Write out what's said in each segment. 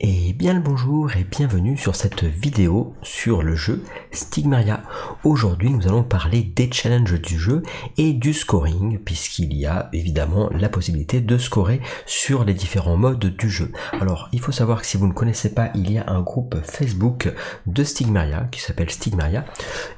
Et bien le bonjour et bienvenue sur cette vidéo sur le jeu Stigmaria. Aujourd'hui nous allons parler des challenges du jeu et du scoring puisqu'il y a évidemment la possibilité de scorer sur les différents modes du jeu. Alors il faut savoir que si vous ne connaissez pas, il y a un groupe Facebook de Stigmaria qui s'appelle Stigmaria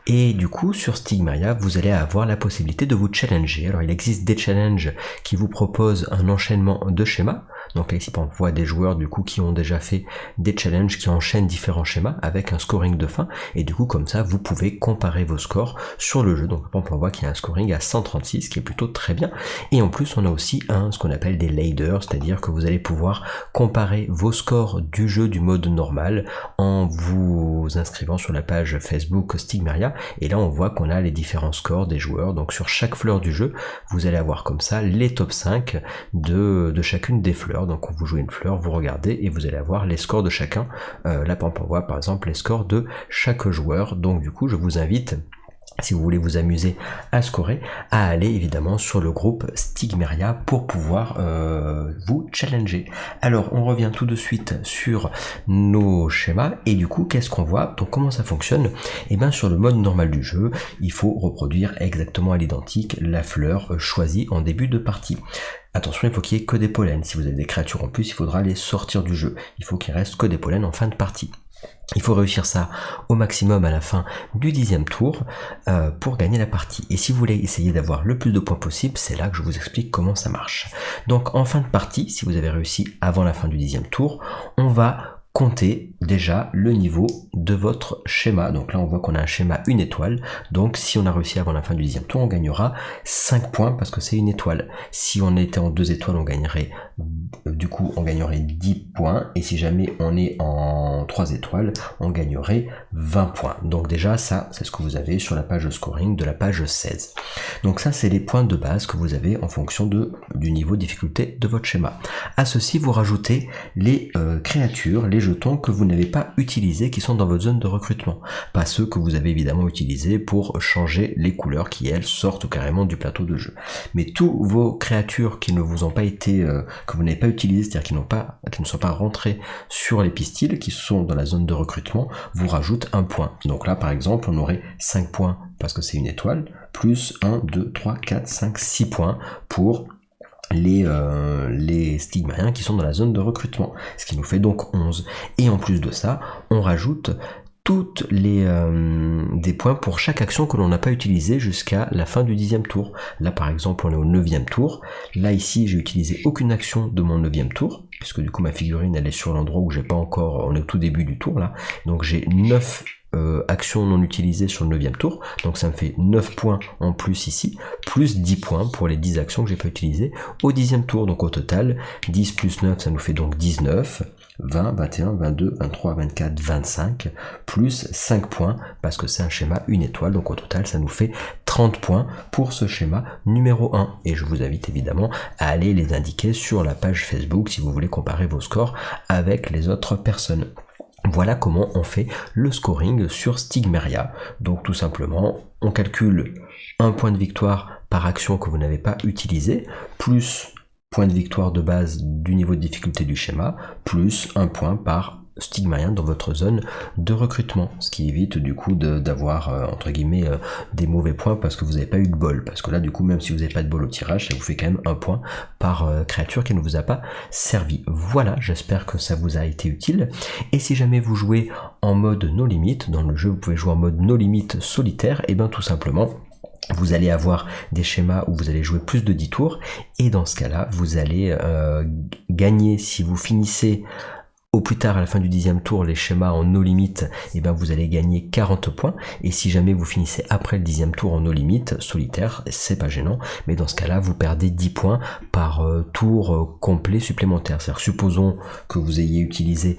et du coup sur Stigmaria vous allez avoir la possibilité de vous challenger. Alors il existe des challenges qui vous proposent un enchaînement de schémas. Donc là ici on voit des joueurs du coup qui ont déjà fait des challenges qui enchaînent différents schémas avec un scoring de fin et du coup comme ça vous pouvez comparer vos scores sur le jeu. Donc on voit qu'il y a un scoring à 136 qui est plutôt très bien et en plus on a aussi ce qu'on appelle des laders, c'est-à-dire que vous allez pouvoir comparer vos scores du jeu du mode normal en vous inscrivant sur la page Facebook Stigmaria et là on voit qu'on a les différents scores des joueurs. Donc sur chaque fleur du jeu vous allez avoir comme ça les top 5 de chacune des fleurs. Donc quand vous jouez une fleur, vous regardez et vous allez avoir les scores de chacun. Là on voit par exemple les scores de chaque joueur. Donc du coup je vous invite, si vous voulez vous amuser à scorer, à aller évidemment sur le groupe Stigmaria pour pouvoir vous challenger. Alors on revient tout de suite sur nos schémas et du coup qu'est-ce qu'on voit? Donc comment ça fonctionne? Et bien sur le mode normal du jeu, il faut reproduire exactement à l'identique la fleur choisie en début de partie. Attention, il faut qu'il y ait que des pollens. Si vous avez des créatures en plus, il faudra les sortir du jeu. Il faut qu'il reste que des pollens en fin de partie. Il faut réussir ça au maximum à la fin du 10e tour pour gagner la partie. Et si vous voulez essayer d'avoir le plus de points possible, c'est là que je vous explique comment ça marche. Donc en fin de partie, si vous avez réussi avant la fin du 10e tour, on va comptez déjà le niveau de votre schéma. Donc là on voit qu'on a un schéma 1 étoile, donc si on a réussi avant la fin du 10e tour on gagnera 5 points parce que c'est une étoile. Si on était en 2 étoiles on gagnerait 10 points et si jamais on est en 3 étoiles on gagnerait 20 points. Donc déjà ça c'est ce que vous avez sur la page de scoring de la page 16. Donc ça c'est les points de base que vous avez en fonction du niveau de difficulté de votre schéma. À ceci vous rajoutez les créatures, les jetons que vous n'avez pas utilisés qui sont dans votre zone de recrutement, pas ceux que vous avez évidemment utilisés pour changer les couleurs qui elles sortent carrément du plateau de jeu. Mais tous vos créatures qui ne vous ont pas été, que vous n'avez pas utilisées, c'est-à-dire qui ne sont pas rentrées sur les pistils, qui sont dans la zone de recrutement, vous rajoutent un point. Donc là par exemple on aurait 5 points parce que c'est une étoile, plus 1, 2, 3, 4, 5, 6 points pour les stigmariens qui sont dans la zone de recrutement, ce qui nous fait donc 11. Et en plus de ça, on rajoute toutes des points pour chaque action que l'on n'a pas utilisée jusqu'à la fin du 10e tour. Là par exemple on est au 9e tour, là ici j'ai utilisé aucune action de mon 9e tour, puisque du coup ma figurine elle est sur l'endroit où j'ai pas encore, on est au tout début du tour là, donc j'ai 9 actions non utilisées sur le 9e tour, donc ça me fait 9 points en plus ici, plus 10 points pour les 10 actions que j'ai pas utilisées au 10e tour, donc au total 10 plus 9 ça nous fait donc 19, 20, 21, 22, 23, 24, 25, plus 5 points parce que c'est un schéma 1 étoile, donc au total ça nous fait 30 points pour ce schéma numéro 1 et je vous invite évidemment à aller les indiquer sur la page Facebook si vous voulez comparer vos scores avec les autres personnes. Voilà comment on fait le scoring sur Stigmaria. Donc tout simplement, on calcule un point de victoire par action que vous n'avez pas utilisé, plus point de victoire de base du niveau de difficulté du schéma, plus un point par stigmarien dans votre zone de recrutement, ce qui évite du coup d'avoir entre guillemets des mauvais points parce que vous n'avez pas eu de bol, parce que là du coup même si vous n'avez pas de bol au tirage ça vous fait quand même un point par créature qui ne vous a pas servi. Voilà, j'espère que ça vous a été utile et si jamais vous jouez en mode no limit dans le jeu, vous pouvez jouer en mode no limit solitaire, et bien tout simplement vous allez avoir des schémas où vous allez jouer plus de 10 tours et dans ce cas là vous allez gagner si vous finissez au plus tard à la fin du 10e tour les schémas en no limit, et ben vous allez gagner 40 points et si jamais vous finissez après le 10e tour en no limit solitaire, c'est pas gênant, mais dans ce cas là vous perdez 10 points par tour complet supplémentaire. C'est-à-dire supposons que vous ayez utilisé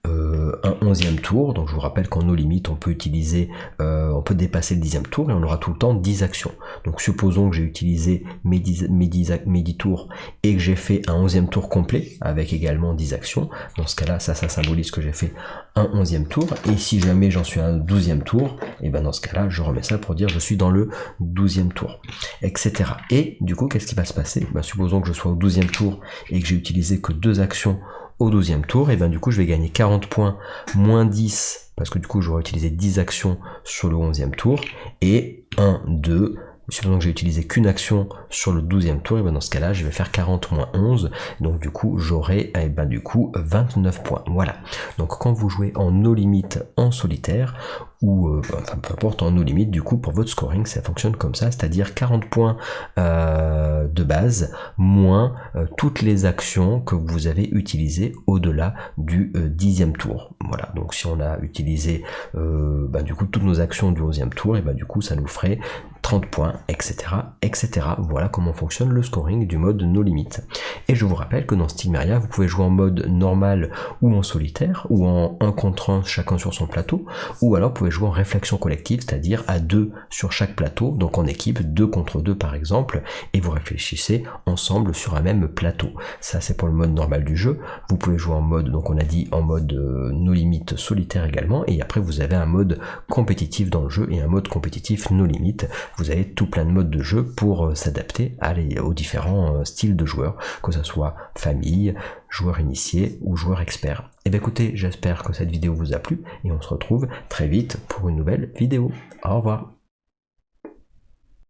un 11e tour, donc je vous rappelle qu'en no limit on peut utiliser, on peut dépasser le 10e tour et on aura tout le temps 10 actions. Donc supposons que j'ai utilisé mes 10 tours et que j'ai fait un 11e tour complet avec également 10 actions, dans ce cas là ça symbolise que j'ai fait un 11e tour, et si jamais j'en suis à un 12e tour, et ben dans ce cas là je remets ça pour dire je suis dans le 12e tour, etc. Et du coup qu'est-ce qui va se passer? Ben, supposons que je sois au 12e tour et que j'ai utilisé que 2 actions au 12e tour, et ben du coup je vais gagner 40 points moins 10, parce que du coup j'aurai utilisé 10 actions sur le 11e tour, et 1, 2, supposons que j'ai utilisé qu'une action sur le 12e tour, et ben dans ce cas-là, je vais faire 40 moins 11, donc du coup, j'aurai 29 points. Voilà. Donc quand vous jouez en no limit en solitaire, ou enfin peu importe, en no limit, du coup, pour votre scoring, ça fonctionne comme ça, c'est-à-dire 40 points de base, moins toutes les actions que vous avez utilisées au-delà du 10e tour. Voilà, donc si on a utilisé du coup toutes nos actions du 11e tour, et du coup ça nous ferait 30 points, etc., etc. Voilà comment fonctionne le scoring du mode no limit. Et je vous rappelle que dans Stigmeria, vous pouvez jouer en mode normal ou en solitaire, ou en 1 contre 1 chacun sur son plateau, ou alors vous pouvez jouer en réflexion collective, c'est-à-dire à 2 sur chaque plateau, donc en équipe, 2 contre 2 par exemple, et vous réfléchissez ensemble sur un même plateau. Ça c'est pour le mode normal du jeu. Vous pouvez jouer en mode, donc on a dit en mode no limit solitaire également, et après vous avez un mode compétitif dans le jeu et un mode compétitif no limit. Vous avez tout plein de modes de jeu pour s'adapter aux différents styles de joueurs, que ce soit famille, joueur initié ou joueur expert. Et bien écoutez, j'espère que cette vidéo vous a plu et on se retrouve très vite pour une nouvelle vidéo. Au revoir.